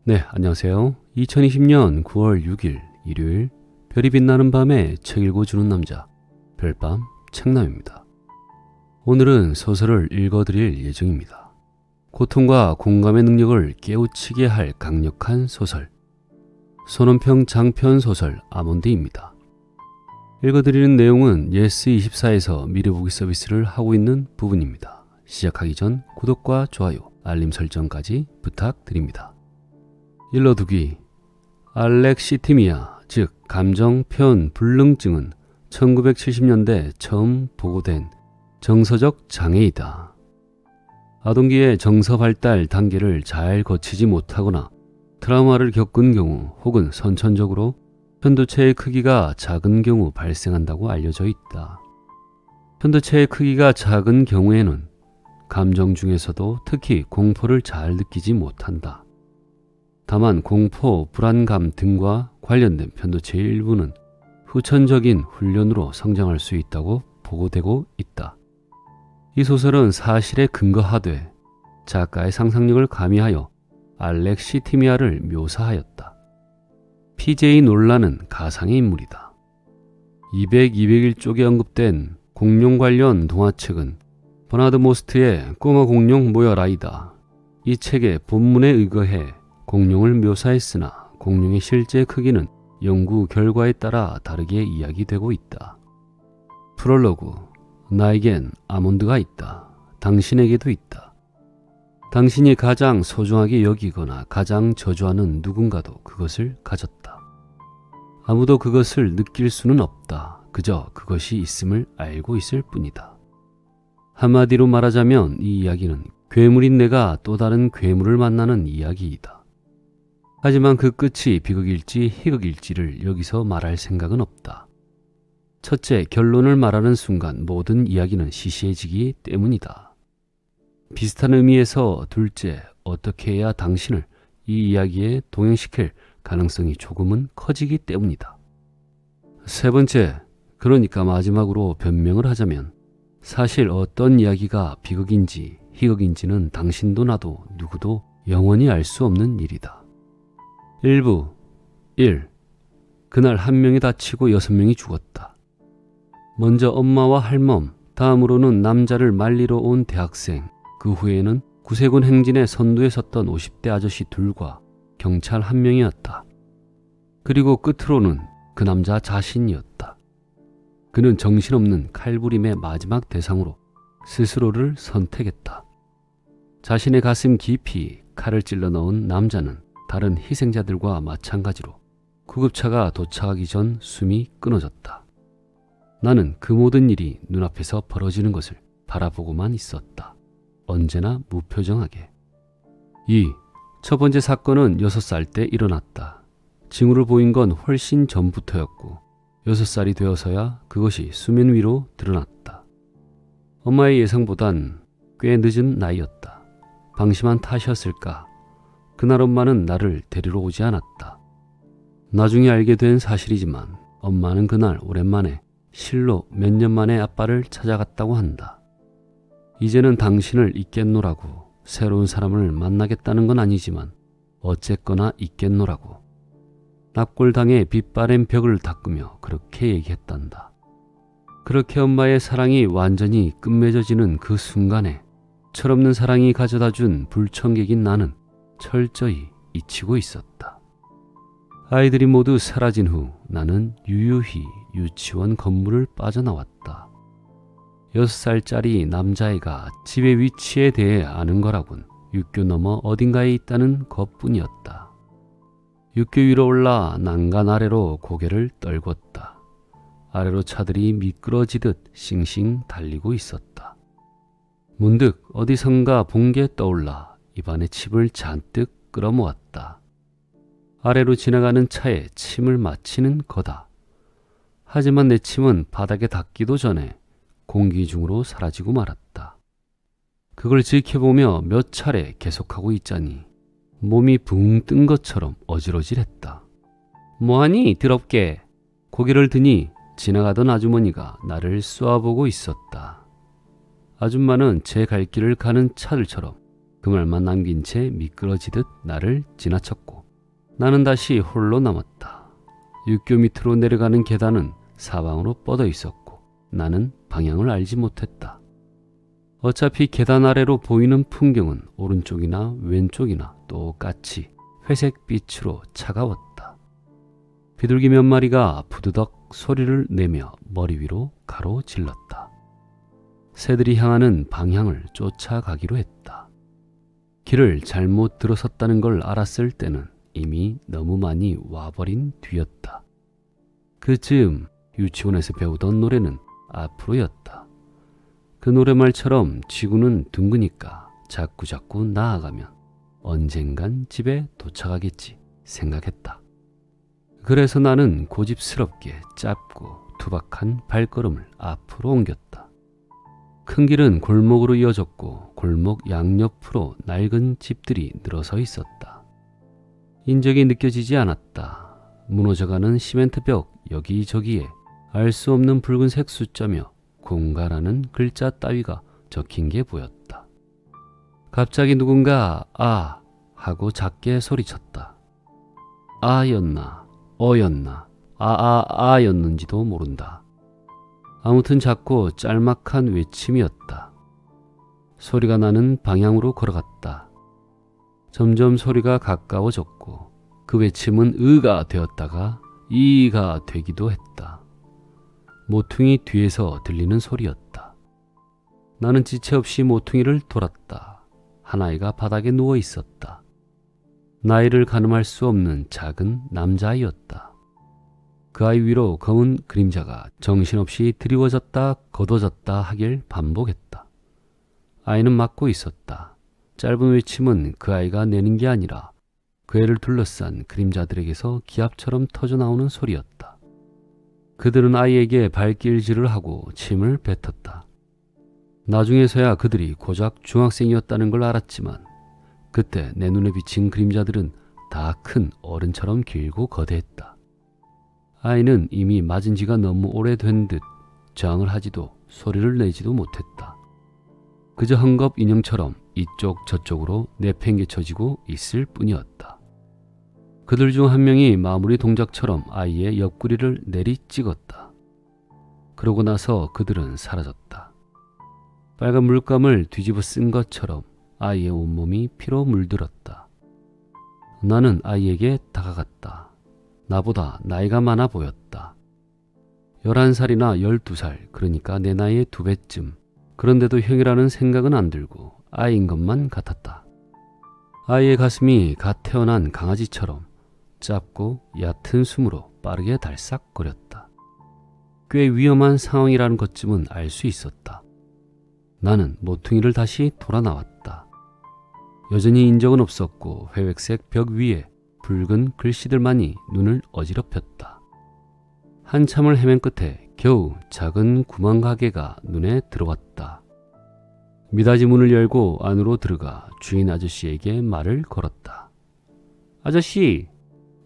네, 안녕하세요. 2020년 9월 6일 일요일 별이 빛나는 밤에 책 읽어주는 남자 별밤 책남입니다. 오늘은 소설을 읽어드릴 예정입니다. 고통과 공감의 능력을 깨우치게 할 강력한 소설 손원평 장편 소설 아몬드입니다. 읽어드리는 내용은 예스24에서 미리 보기 서비스를 하고 있는 부분입니다. 시작하기 전 구독과 좋아요, 알림 설정까지 부탁드립니다. 일러두기 알렉시티미아 즉 감정 표현 불능증은 1970년대 처음 보고된 정서적 장애이다. 아동기의 정서 발달 단계를 잘 거치지 못하거나 트라우마를 겪은 경우 혹은 선천적으로 편도체의 크기가 작은 경우 발생한다고 알려져 있다. 편도체의 크기가 작은 경우에는 감정 중에서도 특히 공포를 잘 느끼지 못한다. 다만 공포, 불안감 등과 관련된 편도체의 일부는 후천적인 훈련으로 성장할 수 있다고 보고되고 있다. 이 소설은 사실에 근거하되 작가의 상상력을 가미하여 알렉시티미아를 묘사하였다. PJ 놀라는 가상의 인물이다. 200, 201쪽에 언급된 공룡 관련 동화책은 버나드 모스트의 꼬마 공룡 모여라이다. 이 책의 본문에 의거해 공룡을 묘사했으나 공룡의 실제 크기는 연구 결과에 따라 다르게 이야기되고 있다. 프롤로그 나에겐 아몬드가 있다. 당신에게도 있다. 당신이 가장 소중하게 여기거나 가장 저주하는 누군가도 그것을 가졌다. 아무도 그것을 느낄 수는 없다. 그저 그것이 있음을 알고 있을 뿐이다. 한마디로 말하자면 이 이야기는 괴물인 내가 또 다른 괴물을 만나는 이야기이다. 하지만 그 끝이 비극일지 희극일지를 여기서 말할 생각은 없다. 첫째, 결론을 말하는 순간 모든 이야기는 시시해지기 때문이다. 비슷한 의미에서 둘째, 어떻게 해야 당신을 이 이야기에 동행시킬 가능성이 조금은 커지기 때문이다. 세 번째, 그러니까 마지막으로 변명을 하자면 사실 어떤 이야기가 비극인지 희극인지는 당신도 나도 누구도 영원히 알 수 없는 일이다. 일부 1. 그날 한 명이 다치고 6명이 죽었다. 먼저 엄마와 할멈, 다음으로는 남자를 말리러 온 대학생, 그 후에는 구세군 행진의 선두에 섰던 50대 아저씨 둘과 경찰 한 명이었다. 그리고 끝으로는 그 남자 자신이었다. 그는 정신없는 칼부림의 마지막 대상으로 스스로를 선택했다. 자신의 가슴 깊이 칼을 찔러 넣은 남자는 다른 희생자들과 마찬가지로 구급차가 도착하기 전 숨이 끊어졌다. 나는 그 모든 일이 눈앞에서 벌어지는 것을 바라보고만 있었다. 언제나 무표정하게. 2. 첫 번째 사건은 6살 때 일어났다. 징후를 보인 건 훨씬 전부터였고 6살이 되어서야 그것이 수면 위로 드러났다. 엄마의 예상보단 꽤 늦은 나이였다. 방심한 탓이었을까? 그날 엄마는 나를 데리러 오지 않았다. 나중에 알게 된 사실이지만 엄마는 그날 오랜만에 실로 몇 년 만에 아빠를 찾아갔다고 한다. 이제는 당신을 잊겠노라고, 새로운 사람을 만나겠다는 건 아니지만 어쨌거나 잊겠노라고. 납골당해 빛바랜 벽을 닦으며 그렇게 얘기했단다. 그렇게 엄마의 사랑이 완전히 끝맺어지는 그 순간에 철없는 사랑이 가져다준 불청객인 나는 철저히 잊히고 있었다. 아이들이 모두 사라진 후 나는 유유히 유치원 건물을 빠져나왔다. 6살짜리 남자애가 집의 위치에 대해 아는 거라곤 육교 너머 어딘가에 있다는 것뿐이었다. 육교 위로 올라 난간 아래로 고개를 떨궜다. 아래로 차들이 미끄러지듯 싱싱 달리고 있었다. 문득 어디선가 본 게 떠올라 입안에 침을 잔뜩 끌어모았다. 아래로 지나가는 차에 침을 맞히는 거다. 하지만 내 침은 바닥에 닿기도 전에 공기 중으로 사라지고 말았다. 그걸 지켜보며 몇 차례 계속하고 있자니 몸이 붕 뜬 것처럼 어지러질했다. 뭐하니 더럽게. 고개를 드니 지나가던 아주머니가 나를 쏘아보고 있었다. 아줌마는 제 갈 길을 가는 차들처럼 그 말만 남긴 채 미끄러지듯 나를 지나쳤고 나는 다시 홀로 남았다. 육교 밑으로 내려가는 계단은 사방으로 뻗어 있었고 나는 방향을 알지 못했다. 어차피 계단 아래로 보이는 풍경은 오른쪽이나 왼쪽이나 똑같이 회색빛으로 차가웠다. 비둘기 몇 마리가 부드덕 소리를 내며 머리 위로 가로질렀다. 새들이 향하는 방향을 쫓아가기로 했다. 길을 잘못 들어섰다는 걸 알았을 때는 이미 너무 많이 와버린 뒤였다. 그즈음 유치원에서 배우던 노래는 앞으로였다. 그 노래말처럼 지구는 둥그니까 자꾸자꾸 나아가면 언젠간 집에 도착하겠지 생각했다. 그래서 나는 고집스럽게 짧고 투박한 발걸음을 앞으로 옮겼다. 큰 길은 골목으로 이어졌고 골목 양옆으로 낡은 집들이 늘어서 있었다. 인적이 느껴지지 않았다. 무너져가는 시멘트 벽 여기저기에 알 수 없는 붉은색 숫자며 공가라는 글자 따위가 적힌 게 보였다. 갑자기 누군가 아 하고 작게 소리쳤다. 아였나 어였나 아였는지도 모른다. 아무튼 작고 짤막한 외침이었다. 소리가 나는 방향으로 걸어갔다. 점점 소리가 가까워졌고 그 외침은 으가 되었다가 이가 되기도 했다. 모퉁이 뒤에서 들리는 소리였다. 나는 지체 없이 모퉁이를 돌았다. 한 아이가 바닥에 누워 있었다. 나이를 가늠할 수 없는 작은 남자아이였다. 그 아이 위로 검은 그림자가 정신없이 드리워졌다 걷어졌다 하길 반복했다. 아이는 맞고 있었다. 짧은 외침은 그 아이가 내는 게 아니라 그 애를 둘러싼 그림자들에게서 기합처럼 터져나오는 소리였다. 그들은 아이에게 발길질을 하고 침을 뱉었다. 나중에서야 그들이 고작 중학생이었다는 걸 알았지만 그때 내 눈에 비친 그림자들은 다 큰 어른처럼 길고 거대했다. 아이는 이미 맞은 지가 너무 오래된 듯 저항을 하지도 소리를 내지도 못했다. 그저 헝겊 인형처럼 이쪽 저쪽으로 내팽개쳐지고 있을 뿐이었다. 그들 중 한 명이 마무리 동작처럼 아이의 옆구리를 내리 찍었다. 그러고 나서 그들은 사라졌다. 빨간 물감을 뒤집어 쓴 것처럼 아이의 온몸이 피로 물들었다. 나는 아이에게 다가갔다. 나보다 나이가 많아 보였다. 11살이나 12살, 그러니까 내 나이의 2배쯤. 그런데도 형이라는 생각은 안 들고 아이인 것만 같았다. 아이의 가슴이 갓 태어난 강아지처럼 짧고 얕은 숨으로 빠르게 달싹거렸다. 꽤 위험한 상황이라는 것쯤은 알 수 있었다. 나는 모퉁이를 다시 돌아 나왔다. 여전히 인적은 없었고 회백색 벽 위에 붉은 글씨들만이 눈을 어지럽혔다. 한참을 헤맨 끝에 겨우 작은 구멍 가게가 눈에 들어왔다. 미닫이 문을 열고 안으로 들어가 주인 아저씨에게 말을 걸었다. 아저씨,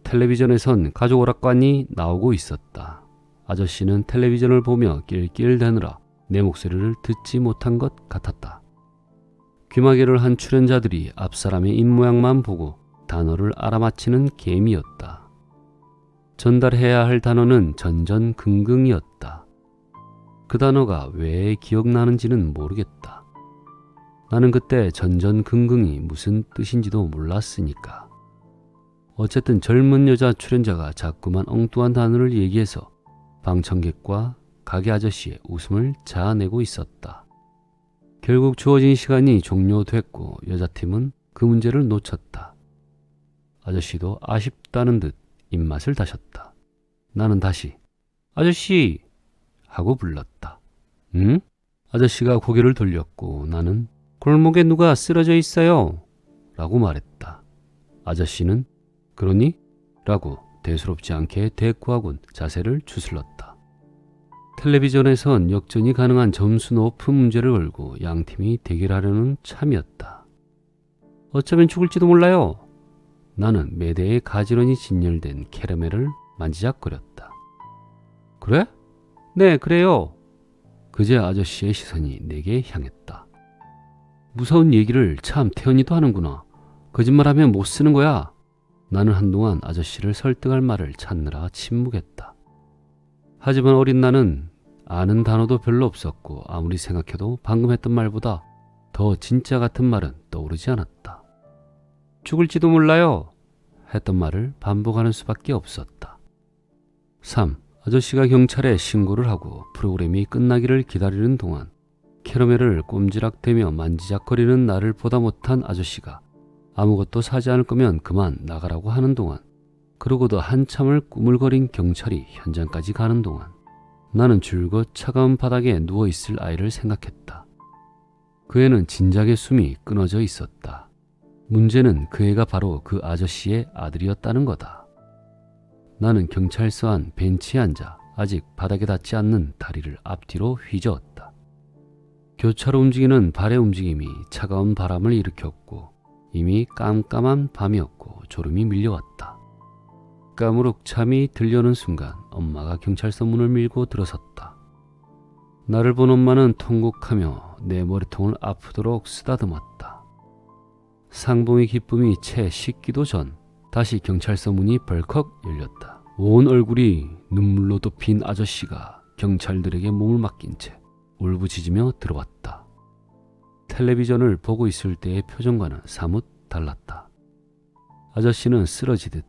텔레비전에선 가족 오락관이 나오고 있었다. 아저씨는 텔레비전을 보며 낄낄대느라 내 목소리를 듣지 못한 것 같았다. 귀마개를 한 출연자들이 앞사람의 입모양만 보고 단어를 알아맞히는 게임이었다. 전달해야 할 단어는 전전긍긍이었다. 그 단어가 왜 기억나는지는 모르겠다. 나는 그때 전전긍긍이 무슨 뜻인지도 몰랐으니까. 어쨌든 젊은 여자 출연자가 자꾸만 엉뚱한 단어를 얘기해서 방청객과 가게 아저씨의 웃음을 자아내고 있었다. 결국 주어진 시간이 종료됐고 여자팀은 그 문제를 놓쳤다. 아저씨도 아쉽다는 듯 입맛을 다셨다. 나는 다시 아저씨 하고 불렀다. 응? 아저씨가 고개를 돌렸고 나는 골목에 누가 쓰러져 있어요 라고 말했다. 아저씨는 그러니? 라고 대수롭지 않게 대꾸하곤 자세를 추슬렀다. 텔레비전에선 역전이 가능한 점수 높은 문제를 걸고 양팀이 대결하려는 참이었다. 어쩌면 죽을지도 몰라요. 나는 매대에 가지런히 진열된 캐러멜을 만지작거렸다. 그래? 네, 그래요. 그제 아저씨의 시선이 내게 향했다. 무서운 얘기를 참 태연이도 하는구나. 거짓말하면 못 쓰는 거야. 나는 한동안 아저씨를 설득할 말을 찾느라 침묵했다. 하지만 어린 나는 아는 단어도 별로 없었고 아무리 생각해도 방금 했던 말보다 더 진짜 같은 말은 떠오르지 않았다. 죽을지도 몰라요 했던 말을 반복하는 수밖에 없었다. 3. 아저씨가 경찰에 신고를 하고 프로그램이 끝나기를 기다리는 동안 캐러멜을 꼼지락대며 만지작거리는 나를 보다 못한 아저씨가 아무것도 사지 않을 거면 그만 나가라고 하는 동안, 그러고도 한참을 꾸물거린 경찰이 현장까지 가는 동안 나는 줄곧 차가운 바닥에 누워있을 아이를 생각했다. 그 애는 진작에 숨이 끊어져 있었다. 문제는 그 애가 바로 그 아저씨의 아들이었다는 거다. 나는 경찰서 안 벤치에 앉아 아직 바닥에 닿지 않는 다리를 앞뒤로 휘저었다. 교차로 움직이는 발의 움직임이 차가운 바람을 일으켰고 이미 깜깜한 밤이었고 졸음이 밀려왔다. 까무룩 잠이 들려오는 순간 엄마가 경찰서 문을 밀고 들어섰다. 나를 본 엄마는 통곡하며 내 머리통을 아프도록 쓰다듬었다. 상봉의 기쁨이 채 식기도 전 다시 경찰서 문이 벌컥 열렸다. 온 얼굴이 눈물로 덮인 아저씨가 경찰들에게 몸을 맡긴 채 울부짖으며 들어왔다. 텔레비전을 보고 있을 때의 표정과는 사뭇 달랐다. 아저씨는 쓰러지듯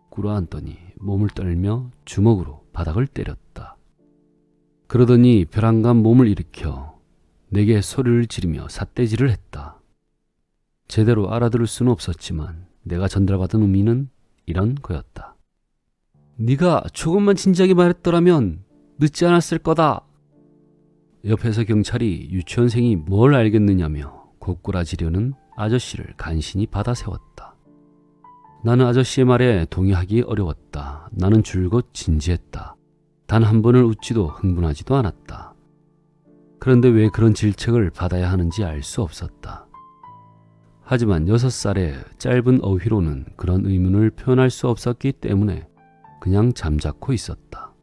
꿇어앉더니 몸을 떨며 주먹으로 바닥을 때렸다. 그러더니 벼랑간 몸을 일으켜 내게 소리를 지르며 삿대질을 했다. 제대로 알아들을 수는 없었지만 내가 전달받은 의미는 이런 거였다. 네가 조금만 진지하게 말했더라면 늦지 않았을 거다. 옆에서 경찰이 유치원생이 뭘 알겠느냐며 고꾸라지려는 아저씨를 간신히 받아세웠다. 나는 아저씨의 말에 동의하기 어려웠다. 나는 줄곧 진지했다. 단 한 번을 웃지도 흥분하지도 않았다. 그런데 왜 그런 질책을 받아야 하는지 알 수 없었다. 하지만 6살의 짧은 어휘로는 그런 의문을 표현할 수 없었기 때문에 그냥 잠자코 있었다.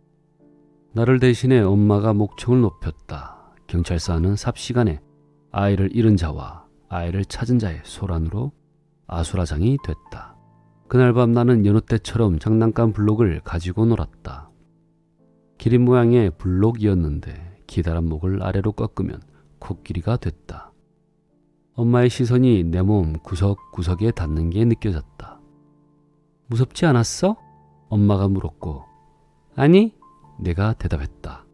나를 대신해 엄마가 목청을 높였다. 경찰서 안은 삽시간에 아이를 잃은 자와 아이를 찾은 자의 소란으로 아수라장이 됐다. 그날 밤 나는 여느 때처럼 장난감 블록을 가지고 놀았다. 기린 모양의 블록이었는데 기다란 목을 아래로 꺾으면 코끼리가 됐다. 엄마의 시선이 내 몸 구석구석에 닿는 게 느껴졌다. 무섭지 않았어? 엄마가 물었고 아니, 내가 대답했다.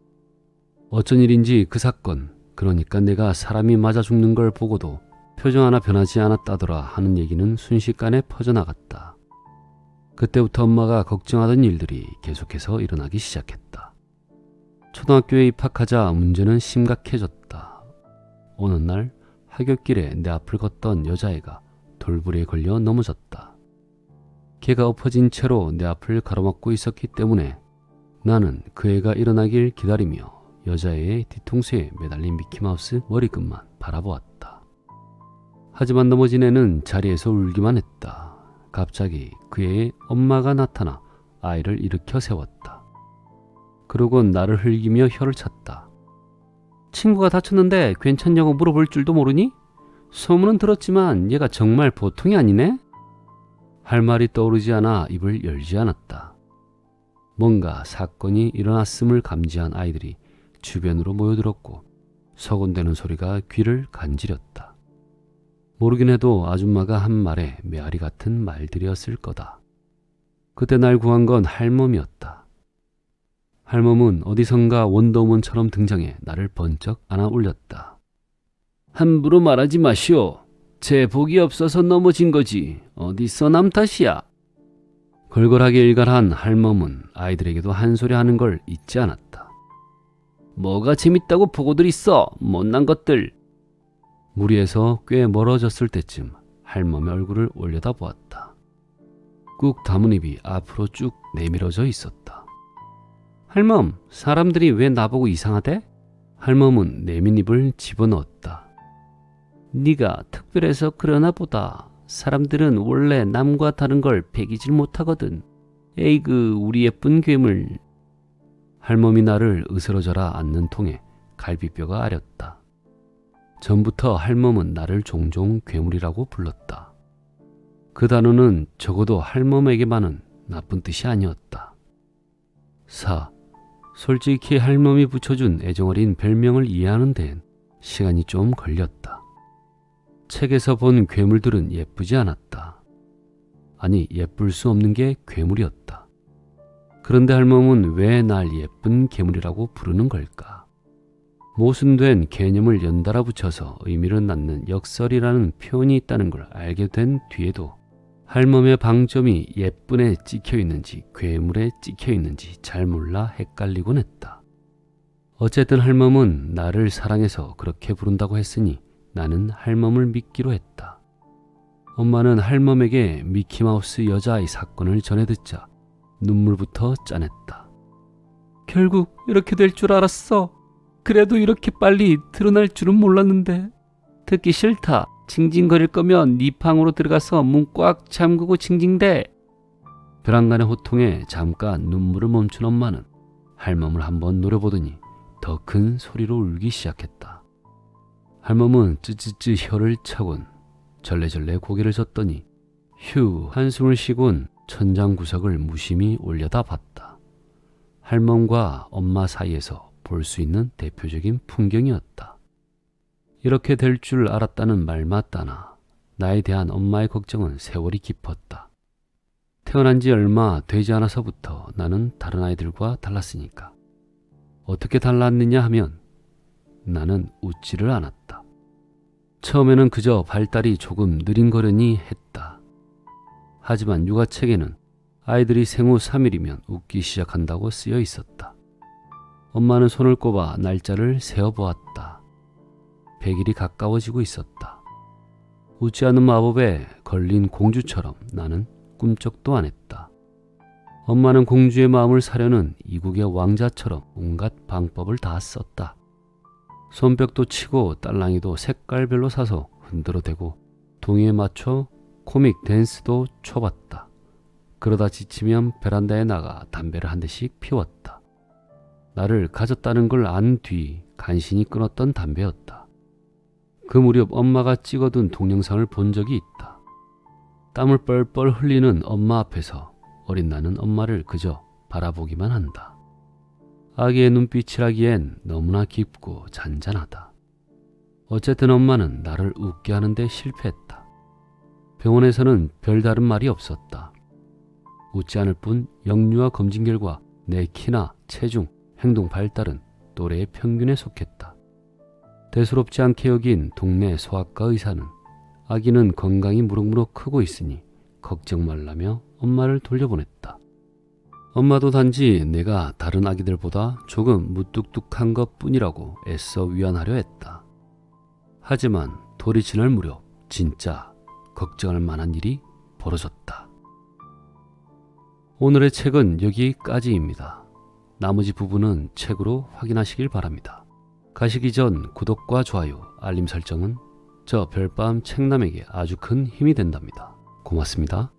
어쩐 일인지 그 사건, 그러니까 내가 사람이 맞아 죽는 걸 보고도 표정 하나 변하지 않았다더라 하는 얘기는 순식간에 퍼져나갔다. 그때부터 엄마가 걱정하던 일들이 계속해서 일어나기 시작했다. 초등학교에 입학하자 문제는 심각해졌다. 어느 날 하굣길에 내 앞을 걷던 여자애가 돌부리에 걸려 넘어졌다. 걔가 엎어진 채로 내 앞을 가로막고 있었기 때문에 나는 그 애가 일어나길 기다리며 여자애의 뒤통수에 매달린 미키마우스 머리끝만 바라보았다. 하지만 넘어진 애는 자리에서 울기만 했다. 갑자기 그 애의 엄마가 나타나 아이를 일으켜 세웠다. 그러곤 나를 흘기며 혀를 찼다. 친구가 다쳤는데 괜찮냐고 물어볼 줄도 모르니? 소문은 들었지만 얘가 정말 보통이 아니네? 할 말이 떠오르지 않아 입을 열지 않았다. 뭔가 사건이 일어났음을 감지한 아이들이 주변으로 모여들었고 서곤대는 소리가 귀를 간지렸다. 모르긴 해도 아줌마가 한 말에 메아리 같은 말들이었을 거다. 그때 날 구한 건 할멈이었다. 할멈은 어디선가 원더우먼처럼 등장해 나를 번쩍 안아 올렸다. 함부로 말하지 마시오. 제 복이 없어서 넘어진 거지. 어디서 남 탓이야. 걸걸하게 일갈한 할멈은 아이들에게도 한 소리 하는 걸 잊지 않았다. 뭐가 재밌다고 보고들 있어, 못난 것들. 무리에서 꽤 멀어졌을 때쯤 할멈의 얼굴을 올려다보았다. 꾹 담은 입이 앞으로 쭉 내밀어져 있었다. 할멈, 사람들이 왜 나보고 이상하대? 할멈은 내민 입을 집어넣었다. 네가 특별해서 그러나 보다. 사람들은 원래 남과 다른 걸 배기질 못하거든. 에이그 우리 예쁜 괴물. 할멈이 나를 으스러져라 앉는 통에 갈비뼈가 아렸다. 전부터 할멈은 나를 종종 괴물이라고 불렀다. 그 단어는 적어도 할멈에게만은 나쁜 뜻이 아니었다. 4. 솔직히 할멈이 붙여준 애정어린 별명을 이해하는 데엔 시간이 좀 걸렸다. 책에서 본 괴물들은 예쁘지 않았다. 아니, 예쁠 수 없는 게 괴물이었다. 그런데 할멈은 왜 날 예쁜 괴물이라고 부르는 걸까? 모순된 개념을 연달아 붙여서 의미를 낳는 역설이라는 표현이 있다는 걸 알게 된 뒤에도 할멈의 방점이 예쁜에 찍혀 있는지 괴물에 찍혀 있는지 잘 몰라 헷갈리곤 했다. 어쨌든 할멈은 나를 사랑해서 그렇게 부른다고 했으니 나는 할멈을 믿기로 했다. 엄마는 할멈에게 미키마우스 여자아이 사건을 전해 듣자 눈물부터 짜냈다. 결국 이렇게 될 줄 알았어. 그래도 이렇게 빨리 드러날 줄은 몰랐는데. 듣기 싫다. 징징거릴 거면 네 방으로 들어가서 문 꽉 잠그고 징징대. 벼랑간의 호통에 잠깐 눈물을 멈춘 엄마는 할멈을 한번 노려보더니 더 큰 소리로 울기 시작했다. 할멈은 쯔쯔쯔 혀를 차곤 절레절레 고개를 젓더니 휴 한숨을 쉬곤 천장 구석을 무심히 올려다 봤다. 할멈과 엄마 사이에서 볼 수 있는 대표적인 풍경이었다. 이렇게 될 줄 알았다는 말 맞다나 나에 대한 엄마의 걱정은 세월이 깊었다. 태어난 지 얼마 되지 않아서부터 나는 다른 아이들과 달랐으니까. 어떻게 달랐느냐 하면 나는 웃지를 않았다. 처음에는 그저 발달이 조금 느린거려니 했다. 하지만 육아책에는 아이들이 생후 3일이면 웃기 시작한다고 쓰여 있었다. 엄마는 손을 꼽아 날짜를 세어보았다. 100일이 가까워지고 있었다. 웃지 않는 마법에 걸린 공주처럼 나는 꿈쩍도 안 했다. 엄마는 공주의 마음을 사려는 이국의 왕자처럼 온갖 방법을 다 썼다. 손뼉도 치고 딸랑이도 색깔별로 사서 흔들어대고 동의에 맞춰 코믹 댄스도 춰봤다. 그러다 지치면 베란다에 나가 담배를 한 대씩 피웠다. 나를 가졌다는 걸 안 뒤 간신히 끊었던 담배였다. 그 무렵 엄마가 찍어둔 동영상을 본 적이 있다. 땀을 뻘뻘 흘리는 엄마 앞에서 어린 나는 엄마를 그저 바라보기만 한다. 아기의 눈빛이라기엔 너무나 깊고 잔잔하다. 어쨌든 엄마는 나를 웃게 하는데 실패했다. 병원에서는 별다른 말이 없었다. 웃지 않을 뿐 영유아 검진 결과 내 키나 체중, 행동 발달은 또래의 평균에 속했다. 대수롭지 않게 여긴 동네 소아과 의사는 아기는 건강이 무럭무럭 크고 있으니 걱정 말라며 엄마를 돌려보냈다. 엄마도 단지 내가 다른 아기들보다 조금 무뚝뚝한 것뿐이라고 애써 위안하려 했다. 하지만 돌이 지날 무렵 진짜 걱정할 만한 일이 벌어졌다. 오늘의 책은 여기까지입니다. 나머지 부분은 책으로 확인하시길 바랍니다. 가시기 전 구독과 좋아요, 알림 설정은 저 별밤 책남에게 아주 큰 힘이 된답니다. 고맙습니다.